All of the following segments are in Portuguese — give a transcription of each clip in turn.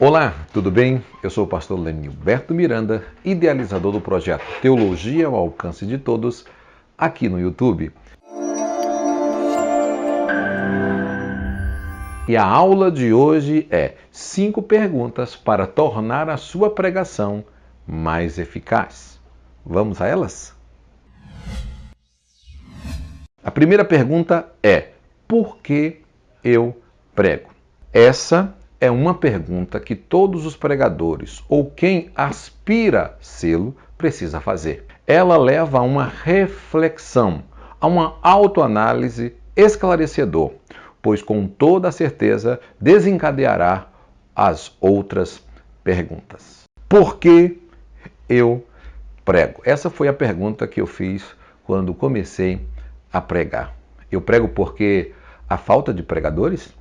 Olá, tudo bem? Eu sou o pastor Lenilberto Miranda, idealizador do projeto Teologia ao Alcance de Todos, aqui no YouTube. E a aula de hoje é 5 perguntas para tornar a sua pregação mais eficaz. Vamos a elas? A primeira pergunta é: por que eu prego? Essa é uma pergunta que todos os pregadores ou quem aspira sê-lo precisa fazer. Ela leva a uma reflexão, a uma autoanálise esclarecedor, pois com toda certeza desencadeará as outras perguntas. Por que eu prego? Essa foi a pergunta que eu fiz quando comecei a pregar. Eu prego porque há falta de pregadores?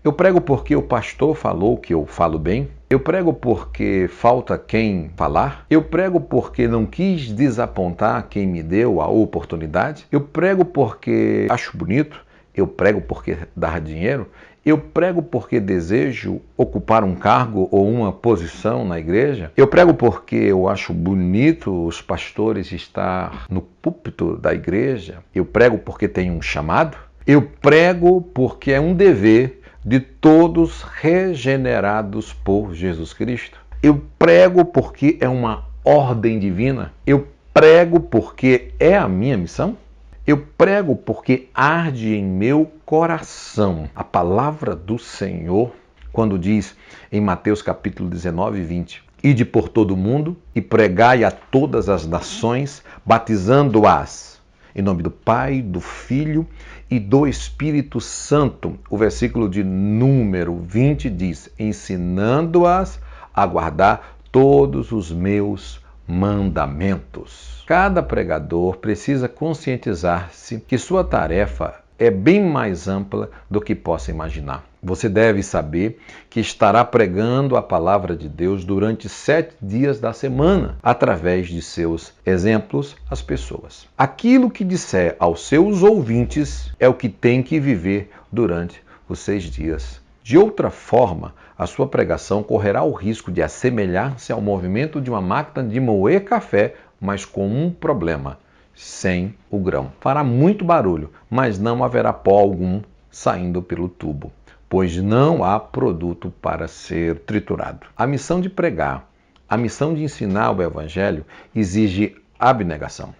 Eu prego porque o pastor falou que eu falo bem? Eu prego porque falta quem falar? Eu prego porque não quis desapontar quem me deu a oportunidade? Eu prego porque acho bonito? Eu prego porque dá dinheiro? Eu prego porque desejo ocupar um cargo ou uma posição na igreja? Eu prego porque eu acho bonito os pastores estar no púlpito da igreja? Eu prego porque tenho um chamado? Eu prego porque é um dever de todos regenerados por Jesus Cristo. Eu prego porque é uma ordem divina. Eu prego porque é a minha missão. Eu prego porque arde em meu coração a palavra do Senhor, quando diz em Mateus capítulo 19, 20: Ide por todo o mundo e pregai a todas as nações, batizando-as em nome do Pai, do Filho e do Espírito Santo. O versículo de número 20 diz: ensinando-as a guardar todos os meus mandamentos. Cada pregador precisa conscientizar-se que sua tarefa é bem mais ampla do que possa imaginar. Você deve saber que estará pregando a palavra de Deus durante 7 dias da semana, através de seus exemplos às pessoas. Aquilo que disser aos seus ouvintes é o que tem que viver durante os 6 dias. De outra forma, a sua pregação correrá o risco de assemelhar-se ao movimento de uma máquina de moer café, mas com um problema: sem o grão. Fará muito barulho, mas não haverá pó algum saindo pelo tubo, pois não há produto para ser triturado. A missão de pregar, a missão de ensinar o Evangelho exige abnegação,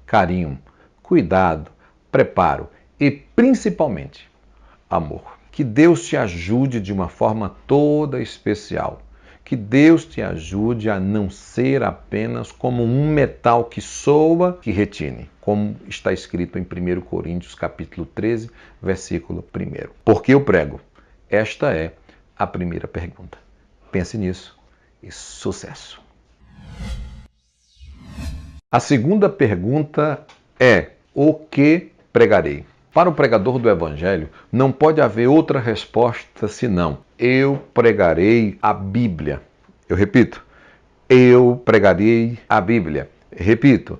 carinho, cuidado, preparo e, principalmente, amor. Que Deus te ajude de uma forma toda especial. Que Deus te ajude a não ser apenas como um metal que soa, que retine, como está escrito em 1 Coríntios capítulo 13, versículo 1. Por que eu prego? Esta é a primeira pergunta. Pense nisso e sucesso! A segunda pergunta é: o que pregarei? Para o pregador do Evangelho, não pode haver outra resposta senão: eu pregarei a Bíblia. Eu repito: eu pregarei a Bíblia. Repito: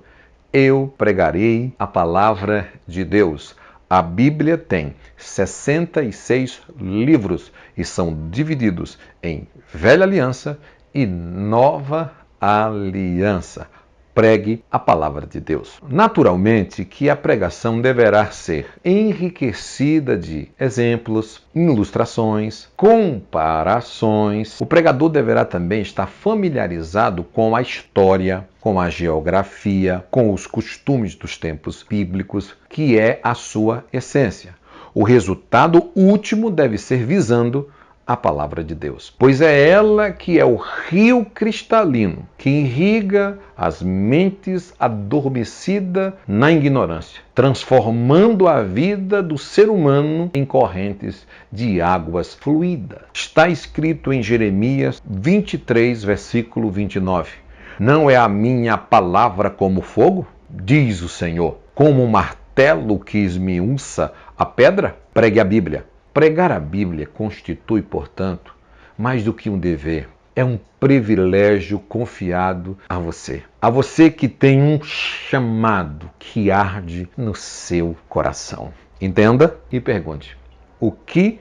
eu pregarei a palavra de Deus. A Bíblia tem 66 livros e são divididos em Velha Aliança e Nova Aliança. Pregue a palavra de Deus. Naturalmente que a pregação deverá ser enriquecida de exemplos, ilustrações, comparações. O pregador deverá também estar familiarizado com a história, com a geografia, com os costumes dos tempos bíblicos, que é a sua essência. O resultado último deve ser visando a palavra de Deus, pois é ela que é o rio cristalino que irriga as mentes adormecidas na ignorância, transformando a vida do ser humano em correntes de águas fluídas. Está escrito em Jeremias 23, versículo 29. Não é a minha palavra como fogo? Diz o Senhor. Como um martelo que esmiuça a pedra? Pregue a Bíblia. Pregar a Bíblia constitui, portanto, mais do que um dever. É um privilégio confiado a você. A você que tem um chamado que arde no seu coração. Entenda e pergunte: o que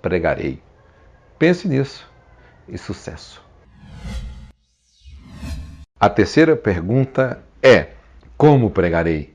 pregarei? Pense nisso e sucesso. A terceira pergunta é: como pregarei?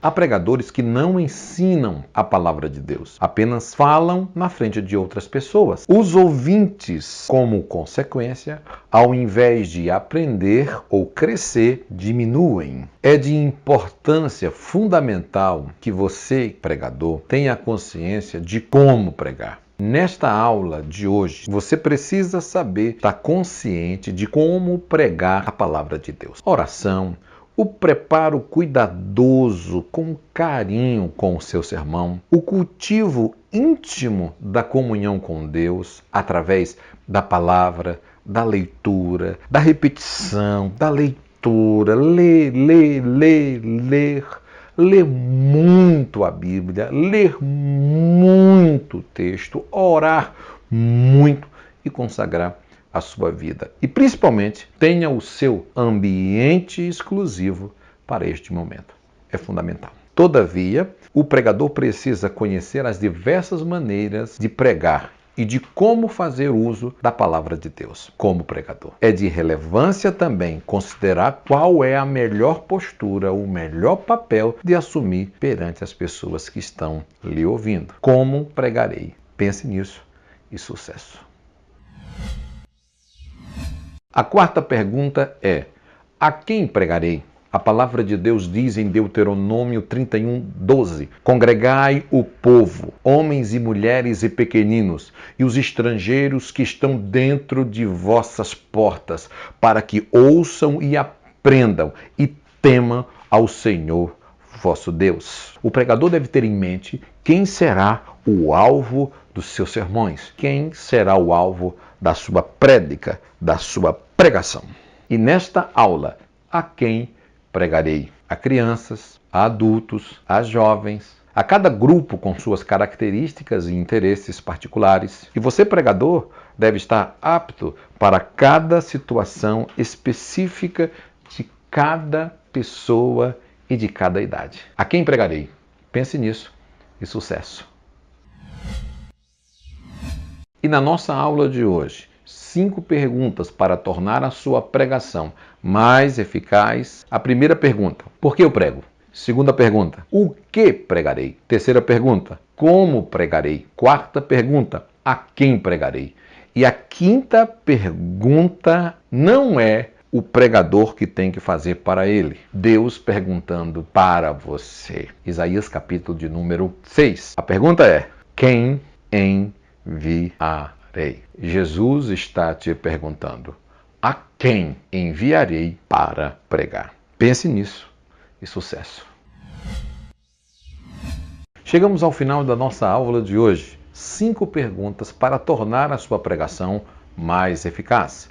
Há pregadores que não ensinam a palavra de Deus, apenas falam na frente de outras pessoas. Os ouvintes, como consequência, ao invés de aprender ou crescer, diminuem. É de importância fundamental que você, pregador, tenha consciência de como pregar. Nesta aula de hoje, você precisa saber, estar consciente de como pregar a palavra de Deus. Oração, o preparo cuidadoso, com carinho com o seu sermão, o cultivo íntimo da comunhão com Deus, através da palavra, da leitura, da repetição, da leitura, ler muito a Bíblia, ler muito o texto, orar muito e consagrar a sua vida. E principalmente, tenha o seu ambiente exclusivo para este momento. É fundamental. Todavia, o pregador precisa conhecer as diversas maneiras de pregar e de como fazer uso da palavra de Deus como pregador. É de relevância também considerar qual é a melhor postura, o melhor papel de assumir perante as pessoas que estão lhe ouvindo. Como pregarei? Pense nisso e sucesso! A quarta pergunta é: a quem pregarei? A palavra de Deus diz em Deuteronômio 31:12: congregai o povo, homens e mulheres e pequeninos, e os estrangeiros que estão dentro de vossas portas, para que ouçam e aprendam e temam ao Senhor vosso Deus. O pregador deve ter em mente quem será o alvo dos seus sermões, quem será o alvo da sua prédica, da sua pregação. E nesta aula, a quem pregarei? A crianças, a adultos, a jovens, a cada grupo com suas características e interesses particulares. E você, pregador, deve estar apto para cada situação específica de cada pessoa e de cada idade. A quem pregarei? Pense nisso e sucesso! E na nossa aula de hoje, 5 perguntas para tornar a sua pregação mais eficaz. A primeira pergunta: por que eu prego? Segunda pergunta: o que pregarei? Terceira pergunta: como pregarei? Quarta pergunta: a quem pregarei? E a quinta pergunta não é o pregador que tem que fazer para ele. Deus perguntando para você. Isaías capítulo de número 6. A pergunta é: quem enviarei? Jesus está te perguntando: a quem enviarei para pregar? Pense nisso e sucesso! Chegamos ao final da nossa aula de hoje. 5 perguntas para tornar a sua pregação mais eficaz.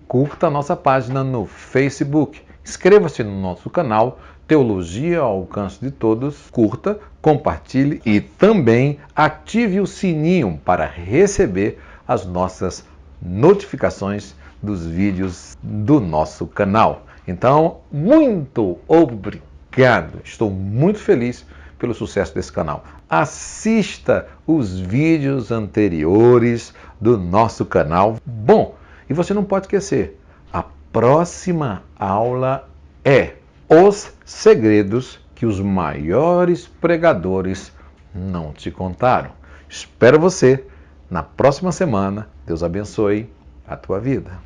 Curta a nossa página no Facebook. Inscreva-se no nosso canal Teologia ao Alcance de Todos. Curta, compartilhe e também ative o sininho para receber as nossas notificações dos vídeos do nosso canal. Então, muito obrigado! Estou muito feliz pelo sucesso desse canal. Assista os vídeos anteriores do nosso canal. Bom, e você não pode esquecer, a próxima aula é os segredos que os maiores pregadores não te contaram. Espero você na próxima semana. Deus abençoe a tua vida.